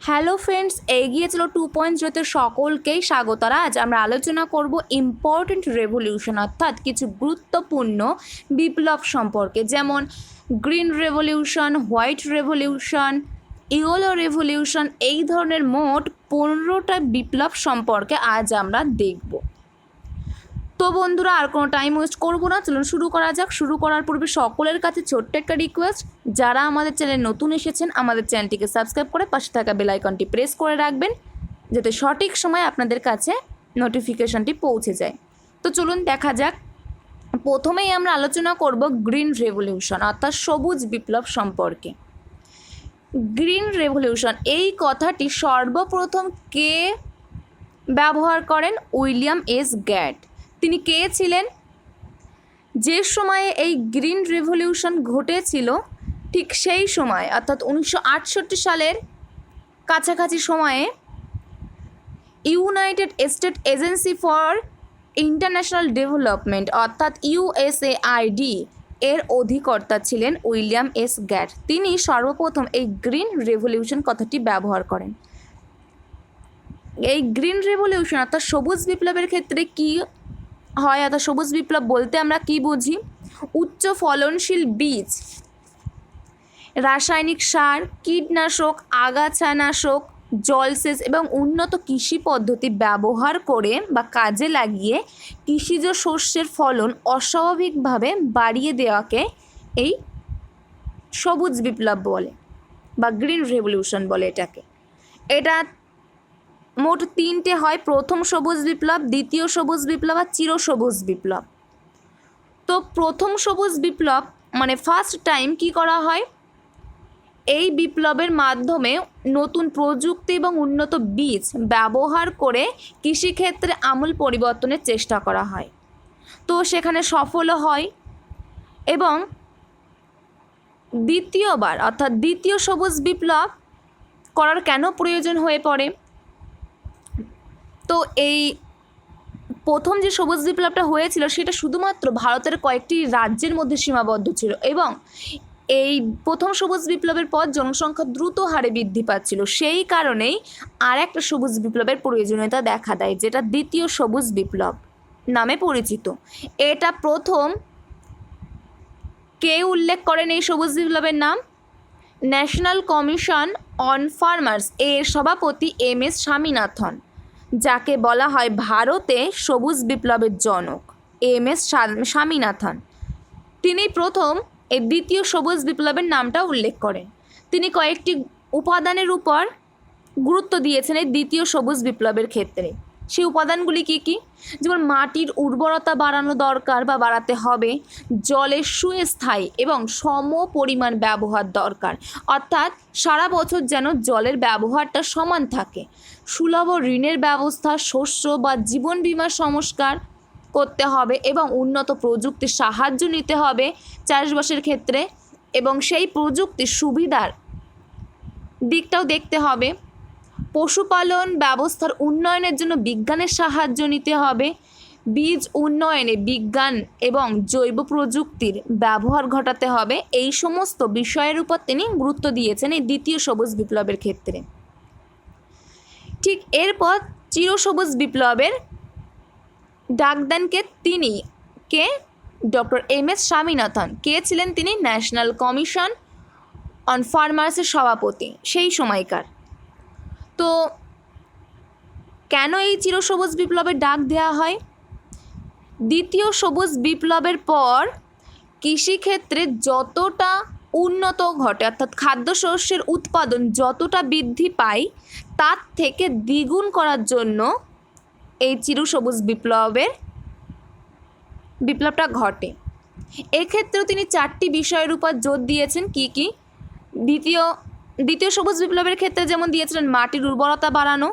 Hello friends, এগিয়ে চলো 2.0 সকলকেই স্বাগত। আজ আমরা আলোচনা করব ইম্পর্ট্যান্ট রেভলিউশন অর্থাৎ কিছু গুরুত্বপূর্ণ বিপ্লব সম্পর্কে, যেমন green revolution, white revolution, yellow revolution. এই ধরনের মোট 15টা বিপ্লব সম্পর্কে আজ আমরা দেখব। তো বন্ধুরা, আর কোনো টাইম ওয়েস্ট করবো না, চলুন শুরু করা যাক। শুরু করার পূর্বে সকলের কাছে ছোট্ট একটা রিকোয়েস্ট, যারা আমাদের চ্যানেলে নতুন এসেছেন আমাদের চ্যানেলটিকে সাবস্ক্রাইব করে পাশে থাকা বেল আইকনটি প্রেস করে রাখবেন, যাতে সঠিক সময় আপনাদের কাছে নোটিফিকেশনটি পৌঁছে যায়। তো চলুন দেখা যাক। প্রথমেই আমরা আলোচনা করব গ্রিন রেভলিউশন অর্থাৎ সবুজ বিপ্লব সম্পর্কে। গ্রিন রেভলিউশন এই কথাটি সর্বপ্রথম কে ব্যবহার করেন? William S Gaud. তিনি কে ছিলেন? যে সময়ে এই গ্রিন রেভলিউশন ঘটেছিল ঠিক সেই সময় অর্থাৎ 1968 সালের কাছাকাছি সময়ে United state agency for international development অর্থাৎ ইউএসএআইডি এর অধিকর্তা ছিলেন উইলিয়াম এস গ্যাট। তিনি সর্বপ্রথম এই গ্রিন রেভলিউশন কথাটি ব্যবহার করেন। এই গ্রিন রেভলিউশন অর্থাৎ সবুজ বিপ্লবের ক্ষেত্রে কি হয়, অর্থাৎ সবুজ বিপ্লব বলতে আমরা কি বুঝি? উচ্চ ফলনশীল বীজ, রাসায়নিক সার, কীটনাশক, আগাছানাশক, জলসেচ এবং উন্নত কৃষি পদ্ধতি ব্যবহার করে বা কাজে লাগিয়ে কৃষিজ শস্যের ফলন অস্বাভাবিকভাবে বাড়িয়ে দেওয়াকে এই সবুজ বিপ্লব বলে বা গ্রিন রেভলিউশন বলে এটাকে। এটা মোট তিনটে হয়: প্রথম সবুজ বিপ্লব, দ্বিতীয় সবুজ বিপ্লব আর চিরসবুজ বিপ্লব। তো প্রথম সবুজ বিপ্লব মানে ফার্স্ট টাইম কি করা হয়? এই বিপ্লবের মাধ্যমে নতুন প্রযুক্তি এবং উন্নত বীজ ব্যবহার করে কৃষিক্ষেত্রে আমূল পরিবর্তনের চেষ্টা করা হয়। তো সেখানে সফলও হয়। এবং দ্বিতীয়বার অর্থাৎ দ্বিতীয় সবুজ বিপ্লব করার কেন প্রয়োজন হয়ে পড়ে? তো এই প্রথম যে সবুজ বিপ্লবটা হয়েছিল সেটা শুধুমাত্র ভারতের কয়েকটি রাজ্যের মধ্যে সীমাবদ্ধ ছিল এবং এই প্রথম সবুজ বিপ্লবের পর জনসংখ্যা দ্রুত হারে বৃদ্ধি পাচ্ছিল। সেই কারণেই আর একটা সবুজ বিপ্লবের প্রয়োজনীয়তা দেখা দেয়, যেটা দ্বিতীয় সবুজ বিপ্লব নামে পরিচিত। এটা প্রথম কে উল্লেখ করেন এই সবুজ বিপ্লবের নাম? ন্যাশনাল কমিশন অন ফার্মার্স এর সভাপতি এম এস স্বামীনাথন, যাকে বলা হয় ভারতে সবুজ বিপ্লবের জনক। এম এস স্বামীনাথন তিনি প্রথম এই দ্বিতীয় সবুজ বিপ্লবের নামটা উল্লেখ করেন। তিনি কয়েকটি উপাদানের উপর গুরুত্ব দিয়েছেন এই দ্বিতীয় সবুজ বিপ্লবের ক্ষেত্রে। সেই উপাদানগুলি কি কি? যেমন মাটির উর্বরতা বাড়ানো দরকার বা বাড়াতে হবে, জলের সুস্থায়ী এবং সম পরিমাণ ব্যবহার দরকার, অর্থাৎ সারা বছর যেন জলের ব্যবহারটা সমান থাকে, সুলভ ঋণের ব্যবস্থা, শস্য বা জীবন বীমার সংস্কার করতে হবে এবং উন্নত প্রযুক্তির সাহায্য নিতে হবে চাষবাসের ক্ষেত্রে এবং সেই প্রযুক্তির সুবিধার দিকটাও দেখতে হবে। পশুপালন ব্যবস্থার উন্নয়নের জন্য বিজ্ঞানের সাহায্য নিতে হবে, বীজ উন্নয়নে বিজ্ঞান এবং জৈব প্রযুক্তির ব্যবহার ঘটাতে হবে। এই সমস্ত বিষয়ের উপর তিনি গুরুত্ব দিয়েছেন এই দ্বিতীয় সবুজ বিপ্লবের ক্ষেত্রে। ঠিক এরপর চিরসবুজ বিপ্লবের ডাক দেন কে? তিনি কে? Doctor M S Swaminathan. কে ছিলেন তিনি? ন্যাশনাল কমিশন অন ফার্মার্সের সভাপতি সেই সময়কার। তো কেন এই চিরসবুজ বিপ্লবের ডাক দেওয়া হয়? দ্বিতীয় সবুজ বিপ্লবের পর কৃষিক্ষেত্রে যতটা উন্নত ঘটে অর্থাৎ খাদ্যশস্যের উৎপাদন যতটা বৃদ্ধি পায় তার থেকে দ্বিগুণ করার জন্য এই চিরসবুজ বিপ্লবটা ঘটে। এক্ষেত্রেও তিনি 4টি বিষয়ের উপর জোর দিয়েছেন। কি কি? দ্বিতীয় সবুজ বিপ্লবের ক্ষেত্রে যেমন দিয়েছিলেন মাটির উর্বরতা বাড়ানো,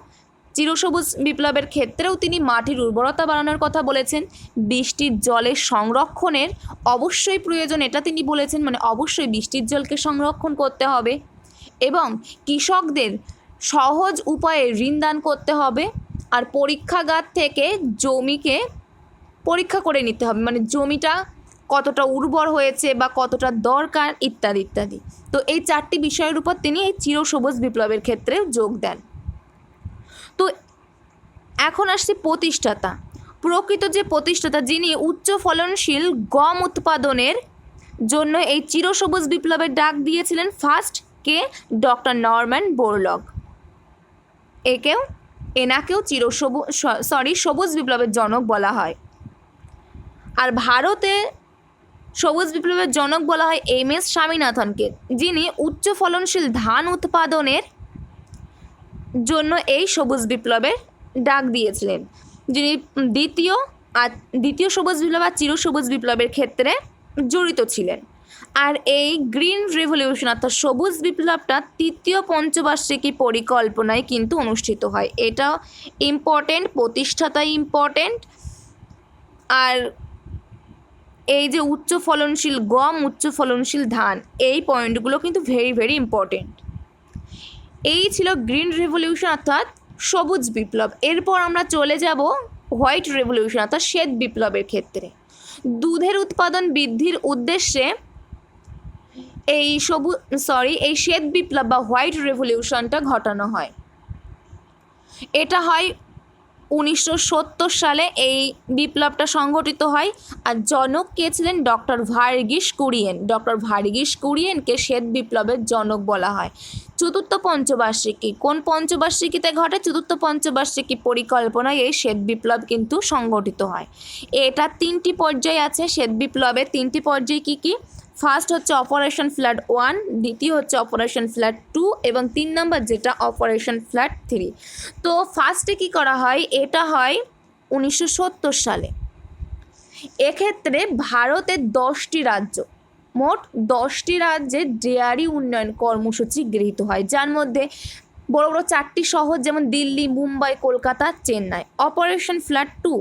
চিরসবুজ বিপ্লবের ক্ষেত্রেও তিনি মাটির উর্বরতা বাড়ানোর কথা বলেছেন। বৃষ্টির জলের সংরক্ষণের অবশ্যই প্রয়োজন, এটা তিনি বলেছেন, মানে অবশ্যই বৃষ্টির জলকে সংরক্ষণ করতে হবে এবং কৃষকদের সহজ উপায়ে ঋণ দান করতে হবে। আর পরীক্ষাগার থেকে জমিকে পরীক্ষা করে নিতে হবে, মানে জমিটা কতটা উর্বর হয়েছে বা কতটা দরকার ইত্যাদি ইত্যাদি। তো এই 4টি বিষয়ের উপর তিনি এই চিরসবুজ বিপ্লবের ক্ষেত্রে যোগ দেন। তো এখন আসছে প্রতিষ্ঠাতা, প্রকৃত যে প্রতিষ্ঠাতা, যিনি উচ্চ ফলনশীল গম উৎপাদনের জন্য এই চিরসবুজ বিপ্লবের ডাক দিয়েছিলেন। ফার্স্ট কে? Doctor Norman Borlaug. এনাকেও সবুজ বিপ্লবের জনক বলা হয়। আর ভারতে সবুজ বিপ্লবের জনক বলা হয় MS স্বামীনাথনকে, যিনি উচ্চ ফলনশীল ধান উৎপাদনের জন্য এই সবুজ বিপ্লবের ডাক দিয়েছিলেন, যিনি দ্বিতীয় সবুজ বিপ্লব বা চিরসবুজ বিপ্লবের ক্ষেত্রে জড়িত ছিলেন। আর এই গ্রিন রেভলিউশন অর্থাৎ সবুজ বিপ্লবটা তৃতীয় পঞ্চবার্ষিকী পরিকল্পনায় কিন্তু অনুষ্ঠিত হয়। এটা ইম্পর্টেন্ট, প্রতিষ্ঠাতা ইম্পর্টেন্ট। আর এই যে উচ্চ ফলনশীল গম, উচ্চ ফলনশীল ধান, এই পয়েন্টগুলো কিন্তু ভেরি ভেরি ইম্পর্টেন্ট। এই ছিল গ্রিন রেভলিউশন অর্থাৎ সবুজ বিপ্লব। এরপর আমরা চলে যাব হোয়াইট রেভলিউশন অর্থাৎ শ্বেত বিপ্লবের ক্ষেত্রে। দুধের উৎপাদন বৃদ্ধির উদ্দেশ্যে এই শ্বেত বিপ্লব বা হোয়াইট রেভলিউশনটা ঘটানো হয়। এটা হয় 1970 সালে এই বিপ্লবটা সংগঠিত হয়। আর জনক কে ছিলেন? ডক্টর ভার্গিস কুরিয়েন। ডক্টর ভার্গিস কুরিয়েনকে শ্বেত বিপ্লবের জনক বলা হয়। চতুর্থ পঞ্চবার্ষিকী, কোন পঞ্চবার্ষিকীতে ঘটে? চতুর্থ পঞ্চবার্ষিকী পরিকল্পনায় এই শ্বেত বিপ্লব কিন্তু সংগঠিত হয়। এটা 3টি পর্যায় আছে শ্বেত বিপ্লবের। 3টি পর্যায় কী কী? ফার্স্ট হচ্ছে অপারেশন ফ্লাড 1, দ্বিতীয় হচ্ছে অপারেশন ফ্লাড 2 এবং 3 নম্বর যেটা অপারেশন ফ্লাড 3। তো ফার্স্টে কী করা হয়? এটা হয় 1970 সালে। এক্ষেত্রে ভারতের 10টি রাজ্য, মোট 10টি রাজ্যে ডেয়ারি উন্নয়ন কর্মসূচি গৃহীত হয়, যার মধ্যে বড় বড় 4টি শহর যেমন দিল্লি, মুম্বাই, কলকাতা, চেন্নাই। অপারেশন ফ্লাড 2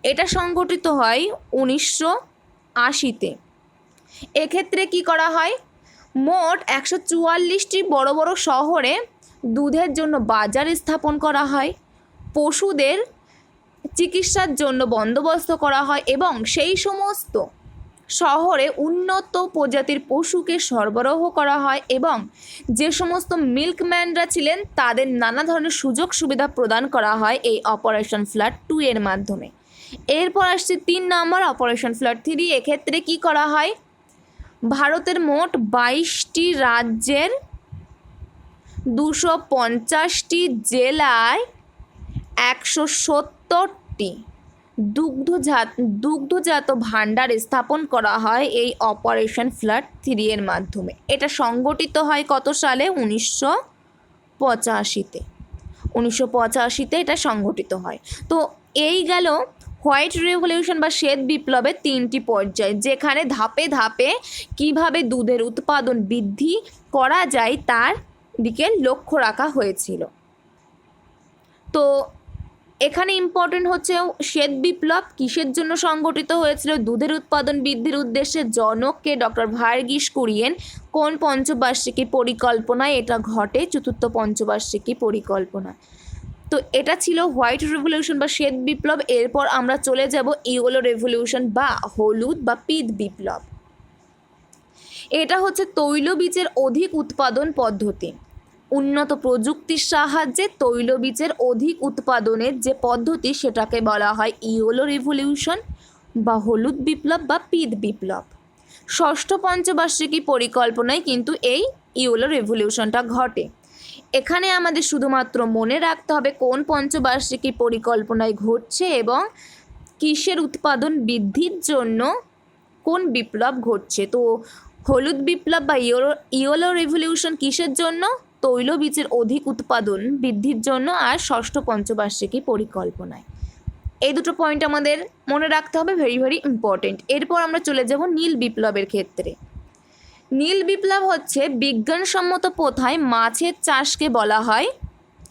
এটা সংগঠিত হয় 1980-তে। এক্ষেত্রে কি করা হয়? মোট 144টি বড় বড় শহরে দুধের জন্য বাজার স্থাপন করা হয়, পশুদের চিকিৎসার জন্য বন্দোবস্ত করা হয় এবং সেই সমস্ত শহরে উন্নত প্রজাতির পশুকে সরবরাহ করা হয় এবং যে সমস্ত মিল্কম্যানরা ছিলেন তাদের নানা ধরনের সুযোগ সুবিধা প্রদান করা হয় এই অপারেশন ফ্লাড 2 এর মাধ্যমে। এরপর আসছে 3 নম্বর অপারেশন ফ্লাড 3। এক্ষেত্রে কি করা হয়? ভারতের মোট 22টি রাজ্যের 250টি জেলায় 170টি দুগ্ধজাত ভাণ্ডার স্থাপন করা হয় এই অপারেশন ফ্লাড 3 এর মাধ্যমে। এটা সংগঠিত হয় কত সালে? 1985-তে। 1985-তে এটা সংগঠিত হয়। তো এই গেল হোয়াইট রেভলিউশন বা শ্বেত বিপ্লবের 3টি পর্যায়, যেখানে ধাপে ধাপে কিভাবে দুধের উৎপাদন বৃদ্ধি করা যায় তার দিকে লক্ষ্য রাখা হয়েছিল। তো এখানে ইম্পর্টেন্ট হচ্ছে শ্বেত বিপ্লব কিসের জন্য সংগঠিত হয়েছিল? দুধের উৎপাদন বৃদ্ধির উদ্দেশ্যে। জনককে? ডক্টর ভার্গিস কুরিয়েন। কোন পঞ্চবার্ষিকী পরিকল্পনায় এটা ঘটে? চতুর্থ পঞ্চবার্ষিকী পরিকল্পনা। তো এটা ছিল হোয়াইট রেভলিউশন বা শ্বেত বিপ্লব। এরপর আমরা চলে যাব ইয়েলো রেভলিউশন বা হলুদ বা পিত বিপ্লব। এটা হচ্ছে তৈলবীজের অধিক উৎপাদন পদ্ধতি। উন্নত প্রযুক্তির সাহায্যে তৈলবীজের অধিক উৎপাদনের যে পদ্ধতি সেটাকে বলা হয় ইয়েলো রেভলিউশন বা হলুদ বিপ্লব বা পিত বিপ্লব। ষষ্ঠ পঞ্চবার্ষিকী পরিকল্পনায় কিন্তু এই ইয়েলো রেভলিউশনটা ঘটে। এখানে আমাদের শুধুমাত্র মনে রাখতে হবে কোন পঞ্চবার্ষিকী পরিকল্পনায় ঘটছে এবং কিসের উৎপাদন বৃদ্ধির জন্য কোন বিপ্লব ঘটছে। তো হলুদ বিপ্লব বা ইয়েলো রেভলিউশন কিসের জন্য? তৈলবীজের অধিক উৎপাদন বৃদ্ধির জন্য আর ষষ্ঠ পঞ্চবার্ষিকী পরিকল্পনায়। এই দুটো পয়েন্ট আমাদের মনে রাখতে হবে, ভেরি ভেরি ইম্পর্টেন্ট। এরপর আমরা চলে যাব নীল বিপ্লবের ক্ষেত্রে। নীল বিপ্লব হচ্ছে বিজ্ঞানসম্মত প্রথায় মাছের চাষকে বলা হয়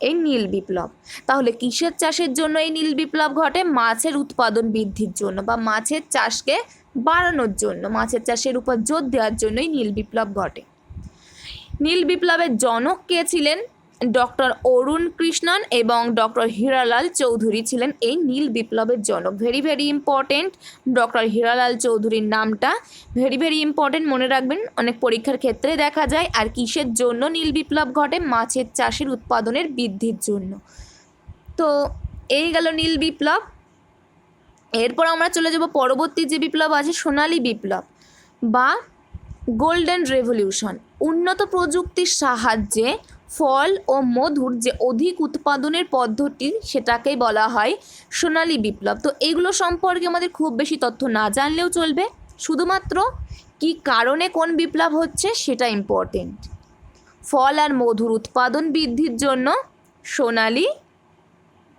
এই নীল বিপ্লব। তাহলে কিসের চাষের জন্য এই নীল বিপ্লব ঘটে? মাছের উৎপাদন বৃদ্ধির জন্য বা মাছের চাষকে বাড়ানোর জন্য, মাছের চাষের উপর জোর দেওয়ার জন্যই নীল বিপ্লব ঘটে। নীল বিপ্লবের জনক কে ছিলেন? ডক্টর অরুণ কৃষ্ণন এবং ডক্টর হীরালাল চৌধুরী ছিলেন এই নীল বিপ্লবের জনক। Very very important, doctor Hiralal চৌধুরীর নামটা ভেরি ভেরি ইম্পর্টেন্ট, মনে রাখবেন, অনেক পরীক্ষার ক্ষেত্রে দেখা যায়। আর কিসের জন্য নীল বিপ্লব ঘটে? মাছের চাষের উৎপাদনের বৃদ্ধির জন্য। তো এই গেল নীল বিপ্লব। এরপর আমরা চলে যাব পরবর্তী যে বিপ্লব আছে, সোনালী বিপ্লব বা গোল্ডেন রেভলিউশন। উন্নত প্রযুক্তির সাহায্যে ফল ও মধুর যে অধিক উৎপাদনের পদ্ধতি, সেটাকেই বলা হয় সোনালী বিপ্লব। তো এইগুলো সম্পর্কে আমাদের খুব বেশি তথ্য না জানলেও চলবে, শুধুমাত্র কি কারণে কোন বিপ্লব হচ্ছে সেটা ইম্পর্টেন্ট। ফল আর মধুর উৎপাদন বৃদ্ধির জন্য সোনালী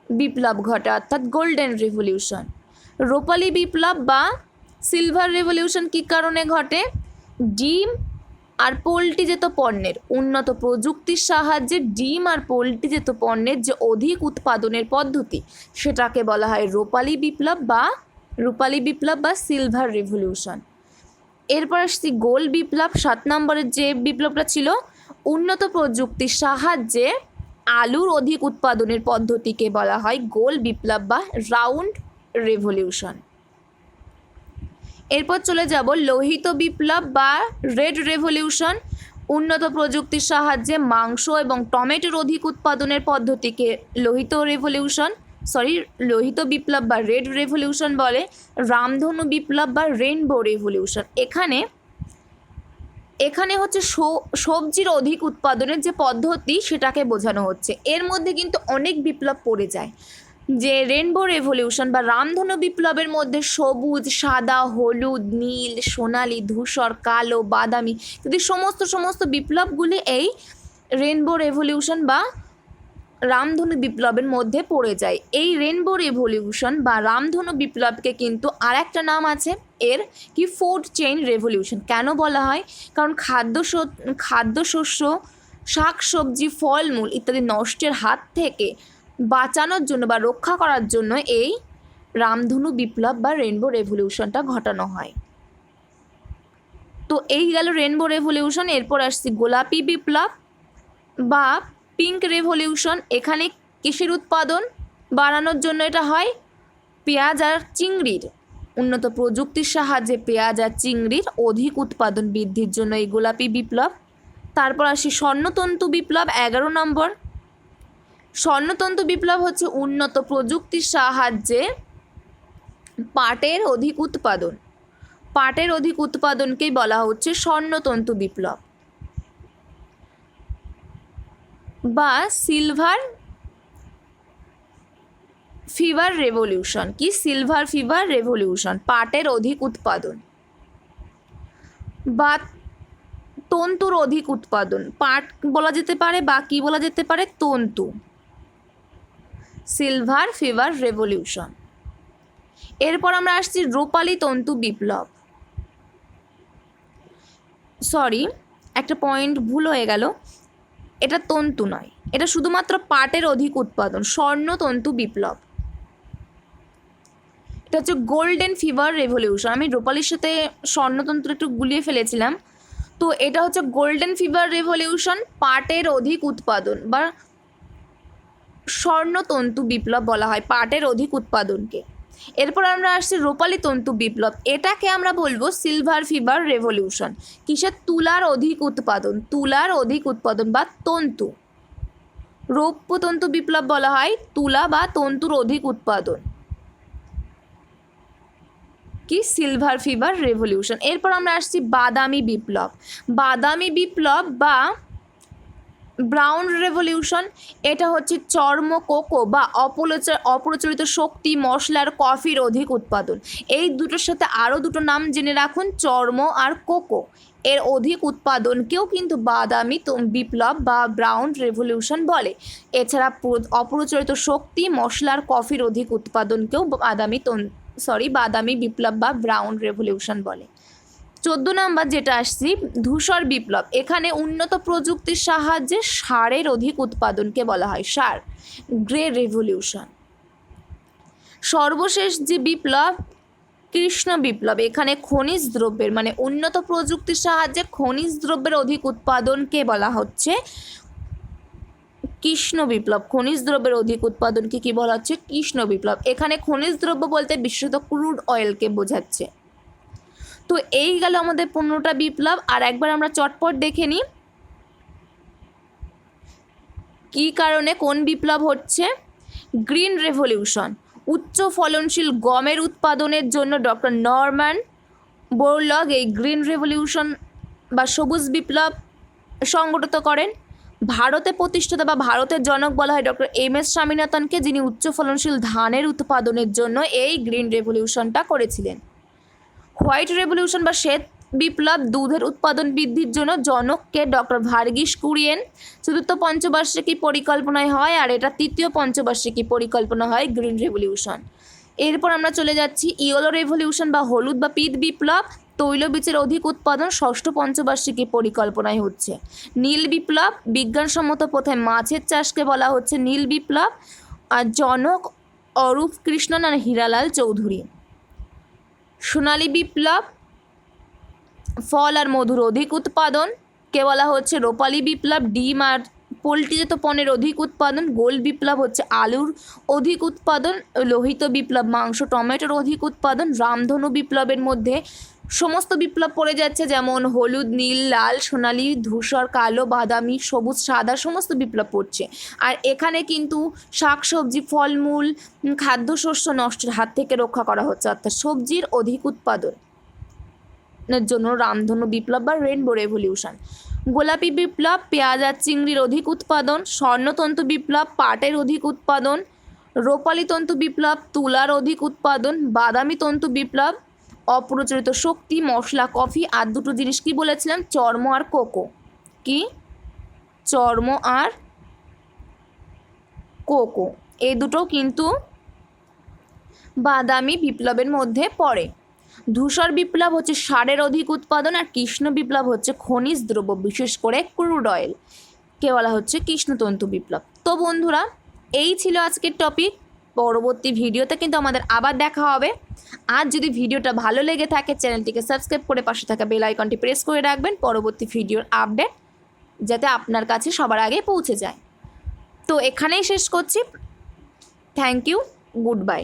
বিপ্লব ঘটে, অর্থাৎ গোল্ডেন রেভলিউশন। রূপালী বিপ্লব বা সিলভার রেভলিউশন কী কারণে ঘটে? ডিম আর পোলট্রিজাত পণ্যের উন্নত প্রযুক্তির সাহায্যে ডিম আর পোলট্রিজাত পণ্যের যে অধিক উৎপাদনের পদ্ধতি, সেটাকে বলা হয় রূপালী বিপ্লব বা সিলভার রেভলিউশন। এরপর আসছি গোল বিপ্লব। 7 নম্বরের যে বিপ্লবটা ছিল, উন্নত প্রযুক্তির সাহায্যে আলুর অধিক উৎপাদনের পদ্ধতিকে বলা হয় গোল বিপ্লব বা রাউন্ড রেভলিউশন। এরপর চলে যাব লোহিত বিপ্লব বা রেড রেভলিউশন। উন্নত প্রযুক্তির সাহায্যে মাংস এবং টমেটোর অধিক উৎপাদনের পদ্ধতিকে লোহিত বিপ্লব বা রেড রেভলিউশন বলে। রামধনু বিপ্লব বা রেইনবো রেভলিউশন। এখানে হচ্ছে সবজির অধিক উৎপাদনের যে পদ্ধতি, সেটাকে বোঝানো হচ্ছে। এর মধ্যে কিন্তু অনেক বিপ্লব পড়ে যায়, যে রেইনবো রেভলিউশন বা রামধনু বিপ্লবের মধ্যে সবুজ, সাদা, হলুদ, নীল, সোনালি, ধূসর, কালো, বাদামি, যদি সমস্ত বিপ্লবগুলি এই রেইনবো রেভলিউশন বা রামধনু বিপ্লবের মধ্যে পড়ে যায়। এই রেইনবো রেভলিউশন বা রামধনু বিপ্লবকে কিন্তু আর একটা নাম আছে এর, কি ফুড চেইন রেভলিউশন। কেন বলা হয়? কারণ খাদ্যশস্য, শাকসবজি, ফলমূল ইত্যাদি নষ্টের হাত থেকে বাঁচানোর জন্য বা রক্ষা করার জন্য এই রামধনু বিপ্লব বা রেইনবো রেভলিউশনটা ঘটানো হয়। তো এই গেল রেইনবো রেভলিউশন। এরপর আসছি গোলাপি বিপ্লব বা পিঙ্ক রেভলিউশন। এখানে কিসের উৎপাদন বাড়ানোর জন্য এটা হয়? পেঁয়াজ আর চিংড়ির উন্নত প্রযুক্তির সাহায্যে পেঁয়াজ আর চিংড়ির অধিক উৎপাদন বৃদ্ধির জন্য এই গোলাপি বিপ্লব। তারপর আসি স্বর্ণতন্তু বিপ্লব, 11 নম্বর। স্বর্ণতন্তু বিপ্লব হচ্ছে উন্নত প্রযুক্তির সাহায্যে পাটের অধিক উৎপাদনকেই বলা হচ্ছে স্বর্ণতন্তু বিপ্লব বা সিলভার ফিভার রেভলিউশন। কি সিলভার ফিভার রেভলিউশন? পাটের অধিক উৎপাদন বা তন্তুর অধিক উৎপাদন, পাট বলা যেতে পারে বা কি বলা যেতে পারে? তন্তু। Silver fever revolution. এরপর আমরা আসছি রূপালী তন্তু বিপ্লব। একটা পয়েন্ট ভুল হয়ে গেল, এটা তন্তু নয়, এটা শুধুমাত্র পাটের অধিক উৎপাদন, স্বর্ণতন্তু বিপ্লব। এটা হচ্ছে গোল্ডেন ফিভার রেভলিউশন। আমি রূপালীর সাথে স্বর্ণতন্ত্র একটু গুলিয়ে ফেলেছিলাম। তো এটা হচ্ছে গোল্ডেন ফিভার রেভলিউশন, পাটের অধিক উৎপাদন বা স্বর্ণতন্তু বিপ্লব বলা হয় পাটের অধিক উৎপাদনকে। এরপর আমরা আসছি রূপালী তন্তু বিপ্লব। এটাকে আমরা বলবো সিলভার ফিভার রেভলিউশন। কিসের? তুলার অধিক উৎপাদন বা তন্তু। রৌপ্য তন্তু বিপ্লব বলা হয় তুলা বা তন্তুর অধিক উৎপাদন, কি সিলভার ফিভার রেভলিউশন। এরপর আমরা আসছি বাদামি বিপ্লব বা ব্রাউন রেভলিউশন। এটা হচ্ছে চর্ম, কোকো বা অপ্রচলিত শক্তি, মশলার, কফির অধিক উৎপাদন। এই দুটোর সাথে আরও দুটো নাম জেনে রাখুন, চর্ম আর কোকো। এর অধিক উৎপাদনকেও কিন্তু বাদামি বিপ্লব বা ব্রাউন রেভলিউশন বলে। এছাড়া অপ্রচলিত শক্তি, মশলার, কফির অধিক উৎপাদনকেও বাদামি বিপ্লব বা ব্রাউন রেভলিউশন বলে। 14 নম্বর যেটা আসছি ধূসর বিপ্লব। এখানে উন্নত প্রযুক্তির সাহায্যে সারের অধিক উৎপাদনকে বলা হয় সার, গ্রে রেভলিউশন। সর্বশেষ যে বিপ্লব কৃষ্ণ বিপ্লব। এখানে খনিজ দ্রব্যের মানে উন্নত প্রযুক্তির সাহায্যে খনিজ দ্রব্যের অধিক উৎপাদনকে বলা হচ্ছে কৃষ্ণ বিপ্লব, খনিজ দ্রব্যের অধিক উৎপাদনকে কি বলা হচ্ছে? কৃষ্ণ বিপ্লব। এখানে খনিজ দ্রব্য বলতে বিশেষত ক্রুড অয়েলকে বোঝাচ্ছে। তো এই গেল আমাদের 15টা বিপ্লব। আর একবার আমরা চটপট দেখে নিই কী কারণে কোন বিপ্লব হচ্ছে। গ্রিন রেভলিউশন, উচ্চ ফলনশীল গমের উৎপাদনের জন্য ডক্টর নরম্যান বোরলগ এই গ্রিন রেভলিউশন বা সবুজ বিপ্লব সংগঠিত করেন। ভারতে প্রতিষ্ঠাতা বা ভারতের জনক বলা হয় ডক্টর এম.এস. স্বামীনাথনকে, যিনি উচ্চ ফলনশীল ধানের উৎপাদনের জন্য এই গ্রিন রেভলিউশনটা করেছিলেন। হোয়াইট রেভলিউশন বা শ্বেত বিপ্লব, দুধের উৎপাদন বৃদ্ধির জন্য জনককে ডক্টর ভার্গিস কুরিয়েন চতুর্থ পঞ্চবার্ষিকী পরিকল্পনায় হয়, আর এটা তৃতীয় পঞ্চবার্ষিকী পরিকল্পনা হয় গ্রিন রেভলিউশন। এরপর আমরা চলে যাচ্ছি ইয়েলো রেভলিউশন বা হলুদ বা পিত বিপ্লব, তৈলবীজের অধিক উৎপাদন ষষ্ঠ পঞ্চবার্ষিকী পরিকল্পনায় হচ্ছে। নীল বিপ্লব, বিজ্ঞানসম্মত পথে মাছের চাষকে বলা হচ্ছে নীল বিপ্লব, আর জনক অরূপ কৃষ্ণন আর হীরালাল চৌধুরী। সোনালী বিপ্লব, ফল আর মধুর অধিক উৎপাদন কে বলা হচ্ছে রূপালী বিপ্লব, ডিম আর পোলট্রিজাত পণ্যের অধিক উৎপাদন। গোল্ড বিপ্লব হচ্ছে আলুর অধিক উৎপাদন। লোহিত বিপ্লব, মাংস টমেটোর অধিক উৎপাদন। রামধনু বিপ্লবের মধ্যে সমস্ত বিপ্লব পড়ে যাচ্ছে, যেমন হলুদ, নীল, লাল, সোনালী, ধূসর, কালো, বাদামি, সবুজ, সাদা সমস্ত বিপ্লব পড়ছে। আর এখানে কিন্তু শাকসবজি, ফলমূল, খাদ্যশস্য নষ্টের হাত থেকে রক্ষা করা হচ্ছে, অর্থাৎ সবজির অধিক উৎপাদনের জন্য রামধনু বিপ্লব বা রেনবো রেভলিউশন। গোলাপি বিপ্লব, পেঁয়াজ আর চিংড়ির অধিক উৎপাদন। স্বর্ণতন্তু বিপ্লব, পাটের অধিক উৎপাদন। রূপালী তন্তু বিপ্লব, তুলার অধিক উৎপাদন। বাদামি তন্তু বিপ্লব, অপ্রচলিত শক্তি, মশলা, কফি। আর দুটো জিনিস কি বলেছিলাম? চর্ম আর কোকো। কি? চর্ম আর কোকো, এই দুটো কিন্তু বাদামি বিপ্লবের মধ্যে পড়ে। ধূসর বিপ্লব হচ্ছে সারের অধিক উৎপাদন, আর কৃষ্ণ বিপ্লব হচ্ছে খনিজ দ্রব্য, বিশেষ করে ক্রুড অয়েল কে বলা হচ্ছে কৃষ্ণতন্তু বিপ্লব। তো বন্ধুরা, এই ছিল আজকের টপিক। পরবর্তী ভিডিওতে কিন্তু আমাদের আবার দেখা হবে। আর যদি ভিডিওটা ভালো লেগে থাকে, চ্যানেলটিকে সাবস্ক্রাইব করে পাশে থাকা বেল আইকনটি প্রেস করে রাখবেন, পরবর্তী ভিডিওর আপডেট যাতে আপনার কাছে সবার আগে পৌঁছে যায়। তো এখানেই শেষ করছি। Thank you, good by.